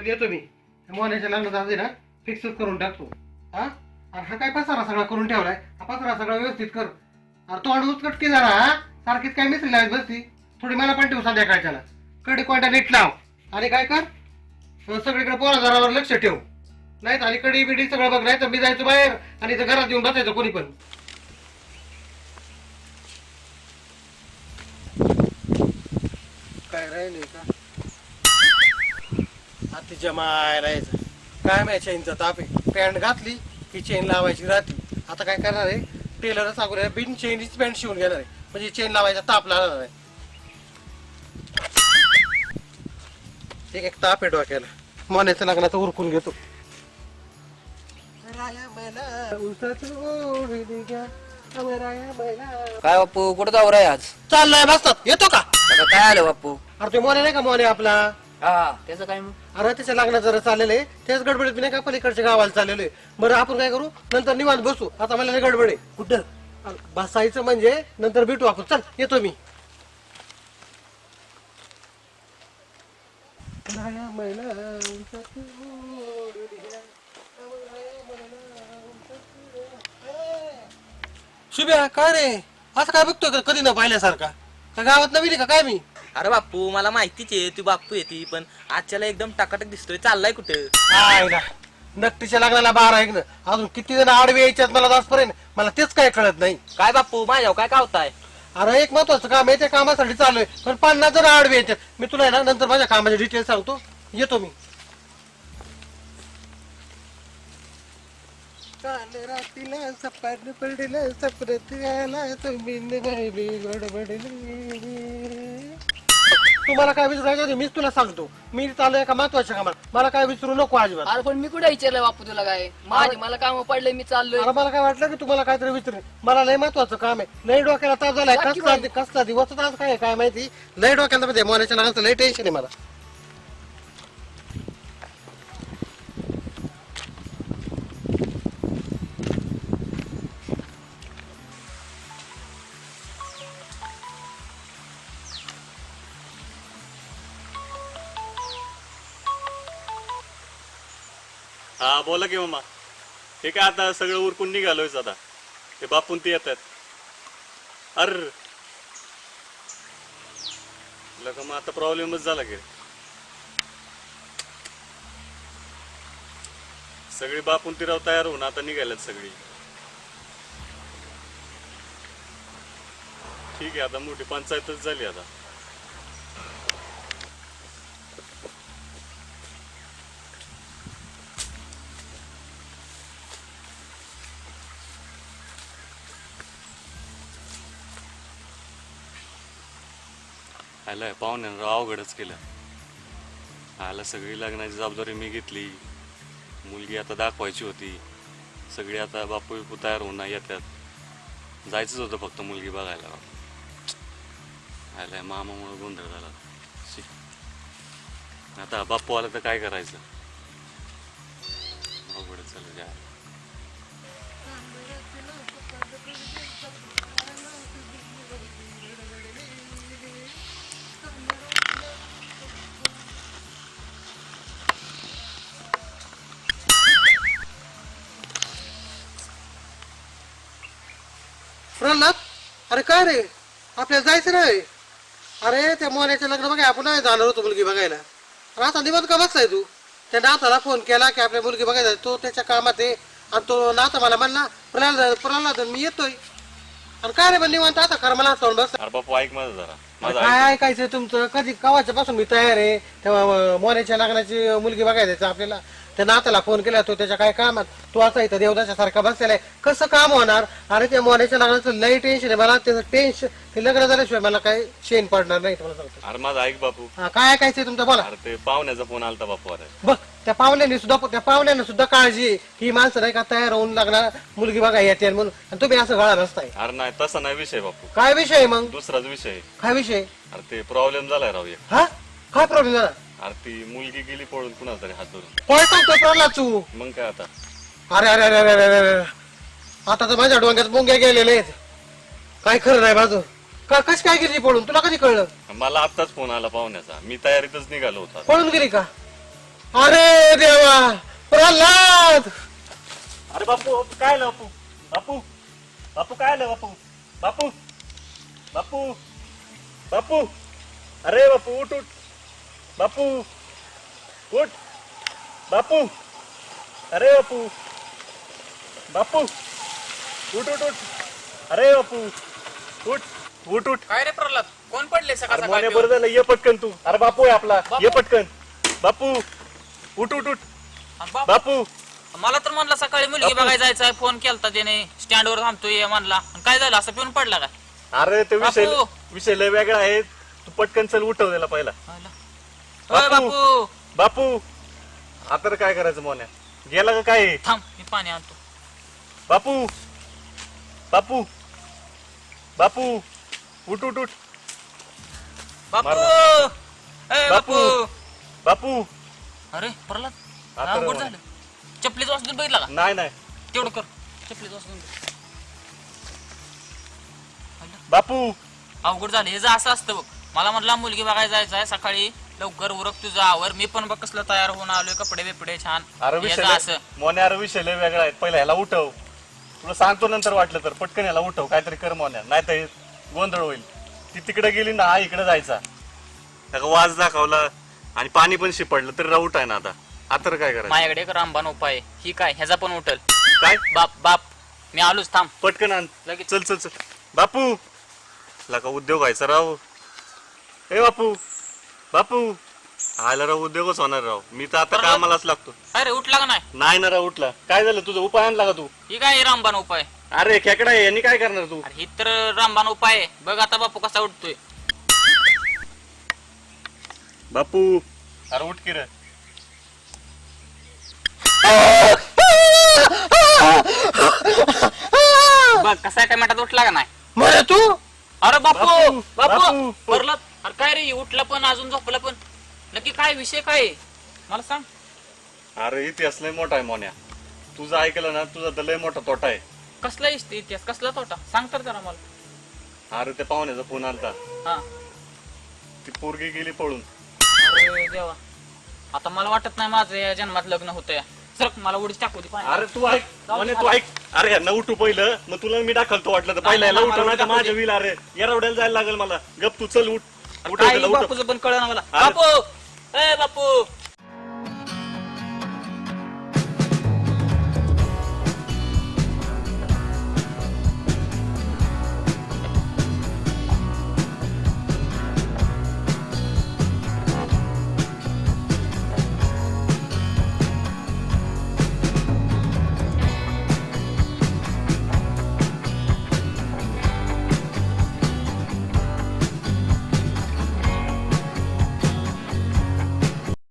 चल येतो मी मोन्याच्या लग्नात आज आहे ना फिक्सच करून टाकतो. हा आणि हा काय पसारा सगळा करून ठेवलाय, हा पसारा सगळा व्यवस्थित कर. अरे तोंड उचकटकी जरा, हा सारखीच काय मिसरी लागत बसती. थोडी मला पण ठेव संध्याकाळच्याला. कडी कोणता नीट लाव आणि काय कर सगळीकडे पोराजारावर लक्ष ठेव. नाही तर आणि कडी बिडी सगळं बघ, नाही तर मी जायचो बाहेर आणि इथं घरात येऊन बसायचं कोणी पण. काय राहिले का तिच्या माय राहायचं काय माहिती चेनचा ताप आहे. पॅन्ट घातली की चेन लावायची राहते. आता काय करणार आहे, टेलरच सांगून बिन चेनचीच पॅन्ट शिवून घेणार आहे, म्हणजे चेन लावायचा ताप लागणार आहे. एक ताप आहे डोक्याला. मोन्याचं लग्नाचं उरकून घेतो. काय बाप्पू कुठं जाऊ रे आज? चाललाय बसतात येतो का? आता काय आलं बाप्पू? अरे ते मोने नाही का मोने आपला, हा त्याचं काय मग? अरे त्याच्या लग्नात जरा चाललेलं आहे, त्याच गडबडीत नाही का पलीकडच्या गावाला चाललेलं आहे. बरं आपण काय करू, नंतर निवांत बसू. आता मला लय गडबड आहे. कुठं बसायचं म्हणजे नंतर भेटू आपण. चल येतो मी. शुभ्या काय रे, असं काय बघतोय का कधी न पाहिल्यासारखा? त्या गावात नवीन का काय मी? अरे बाप्पू मला माहितीच आहे तू बाप्पू येते, पण आजच्याला एकदम टकाटक दिसतोय. चाललाय कुठे? काय ना नक्कीच्या लग्नाला 12 ऐक ना, अजून किती जण आडवे यायच्यात मला दासपर्यंत, मला तेच काय कळत नाही. काय बाप्पू माझ्यावर काय कावताय? अरे एक महत्वाचं काम आहे, त्या कामासाठी चालू आहे, पण 50 जण आडवे यायच्यात. मी तुला आहे ना नंतर माझ्या कामाचे डिटेल सांगतो. येतो मी. काल रात्रीला सपाट पडलं सपरत आला तुम्ही तुम्हाला काय विचारायचं मीच तुला सांगतो. मी चालू एका महत्वाच्या कामाला, मला काय विचारू नको अजिबात. अरे पण मी कुठे विचारलंय बाप्पू तुला काय? मला काम पडलंय, मी चाललोय. अरे मला काय वाटलं की तुम्हाला काहीतरी विचारेल. मला लय महत्वाचं काम आहे. लय डोक्याला ताप झालाय. कसला दिवस आज काय काय माहिती. लय डोक्याला मध्ये मोन्याच्या लग्नाचं लय टेन्शन आहे मला. हा बोला की मामा. हे काय आता सगळं उरकून निघालोयच आता. ते बापून ते येतात. अर लगा मग आता प्रॉब्लेमच झाला की. सगळी बापून ती राव तयार होऊन आता निघाल्यात सगळी. ठीक आहे आता मोठी पंचायतच झाली आता. आलं पाहुण्यानं अवघडच केलं. आला सगळी लग्नाची जबाबदारी मी घेतली. मुलगी आता दाखवायची होती. सगळी आता बापू बिपू तयार होऊन येतात. जायचंच होतं फक्त मुलगी बघायला. आलाय मामामुळे गोंधळ झाला. आता बाप्पू आला तर काय करायचं? अवघडच झालं यार. प्रल्हाद अरे काय रे, आपल्याला जायचं नाही? अरे त्या मोन्याचं लग्न बघा आपण नाही जाणार होतो मुलगी बघायला. अरे आता निवांत का बसलाय तू? त्या नाताला फोन केला की आपल्या मुलगी बघायला. तो त्याच्या कामात आहे आणि तो नाता मला म्हणला प्रल्हाद मी येतोय. आणि काय रे पण निवांत आता खरं मला असं बस. अरे बापू ऐक माझं जरा. माझं काय ऐक. ऐकायचं तुमचं? कधी कवाच्या पासून मी तयार आहे. तेव्हा मोन्याच्या लग्नाची मुलगी बघायचं आपल्याला. त्या नाताला फोन केला, तो त्याच्या काय कामात. तो असा इथं देवदाच्या सारखा बसलेला आहे. कसं काम होणार? अरे त्या मोन्याच्या लग्नाचं लई टेन्शन आहे मला. त्याचं टेन्शन ते लग्न झाल्याशिवाय मला काय शेण पडणार नाही तुम्हाला सांगतो. अरे माझं ऐक बापू. काय ऐकायचंय तुमचं बोला. अरे ते पाहुण्याचा फोन आलता बापू. अरे बघ त्या पाहुण्याने सुद्धा काळजी आहे. ही माणसं नाही का तयार होऊन लागणार मुलगी बघा येते म्हणून, आणि तुम्ही असं गळा बसताय. अरे नाही तसा नाही विषय बापू. काय विषय आहे मग? दुसराच विषय आहे. काय विषय? अरे ते प्रॉब्लेम झालाय राव एक. हा काय प्रॉब्लेम झाला? अरे ती मुलगी गेली पळून कुणाला तरी हात धरून. काय सांगतोय प्रल्हाद तू? मग काय आता? अरे अरे अरे अरे अरे अरे, आता तर माझ्या डोंग्यात मुंग्या गेलेले आहेत. काय खरं नाही माझं. कशी काय गेली पळून? तुला कधी कळलं? मला आत्ताच फोन आला पाहुण्याचा. मी तयारीतच निघालो होता. पळून गेली का? अरे देवा प्रल्हाद अरे बापू काय आलं बापू बापू बापू काय आलं बापू बापू बापू बापू अरे बापू उठ उठ बापू उठ बापू अरे बापू बापू उठ उठ उठ अरे बापू उठ उठ उठ काय रे प्रल्हाद कोण पडले सकाळ अरे मोने बरं झालं ये पटकन तू अरे बापू आहे आपला ये पटकन बापू उठ उठ उठ बापू मला तर म्हणला सकाळी मुलगी बापू. बघायला जायचंय फोन केलता त्याने स्टँड वर थांबतोय म्हणला आणि काय झालं असं पिऊन पडला काय अरे ते विषय बापू. विषय लय वेगळा आहे तू पटकन चल उठव त्याला पहिला ओय बापू बापू आता तर काय करायचं मोन्या गेला का काय थांब मी पाणी आणतो बापू बापू बापू उठ उठ उठ बापू मार. ए बापू. बापू बापू अरे प्रल्हाद आता अवघड रे झालं चपलीच वाजून बघितला का नाही नाही तेवढं कर चपलीच वाजून बापू अवघड झालं हे जर असं असतं बघ मला म्हटलं मुलगी बघायला जायचं आहे सकाळी लवकर उरक तुझं आवर मी पण बघ कसलं तयार होऊन आलोय कपडे बिपडे छान अरे हे विषय जर लय- असं मोन्या अरे विषय लय वेगळा आहे पहिला ह्याला उठव तुला सांगतो नंतर वाटलं तर पटकन ह्याला उठव काहीतरी कर मोन्या नाही तर गोंधळ होईल ती तिकडे गेली ना हा इकडे जायचा त्याला वाज दाखवला आणि पाणी पण शिपडलं तरी राऊट आहे ना आता आता तर काय करायचं माझ्याकडे एक रामबाण उपाय आहे. ही काय ह्याचा पण उठल काय बाप बाप मी आलोच थांब पटकन आण लगेच. चल चल चल बापू लका उद्योग व्हायचा राव ए बापू बापू आयला राव उद्योगच होणार राव मी तर आता कामालाच लागतो अरे उठला का नाही नाही ना राव उठला काय झालं तुझं उपाय आणला का तू ही काय रामबाण उपाय अरे खेकडा आहे यांनी काय करणार तू अरे ही तर रामबाण उपाय आहे बघ आता बापू कसा उठतोय बापू अरे उठ की रे बघ कसा काय मिनिटात उठला का नाही मरे तू अरे बापू बापू, बापू बापू. परला अरे काय रे उठला पण अजून झोपला पण नक्की काय विषय काय आहे? मला सांग अरे इतिहास लय मोठा आहे मोन्या तुझं ऐकलं ना तुझा तर लय मोठा तोटा आहे कसला इतिहास कसला तोटा सांग तर जरा मला अरे त्या पाहुण्याचा फोन आलता हा ती पोरगी गेली पळून अरे देवा आता मला वाटत नाही माझं या जन्मात लग्न होतंय सर मला उडीच टाकू दे पाण्यात. अरे तू ऐक मोन्या तू ऐक अरे यांना उठू पहिलं मग तुला मी दाखलतो वाटलं तर पहिला याला नाही, उठव मला नाही तर दाखवू माझ्या दे. विल अरे येरवड्याला जायला लागेल मला गप तू चल उठ उठव काही त्याला उठव बापूचं पण कळलं ना मला अरे. बापू ए बापू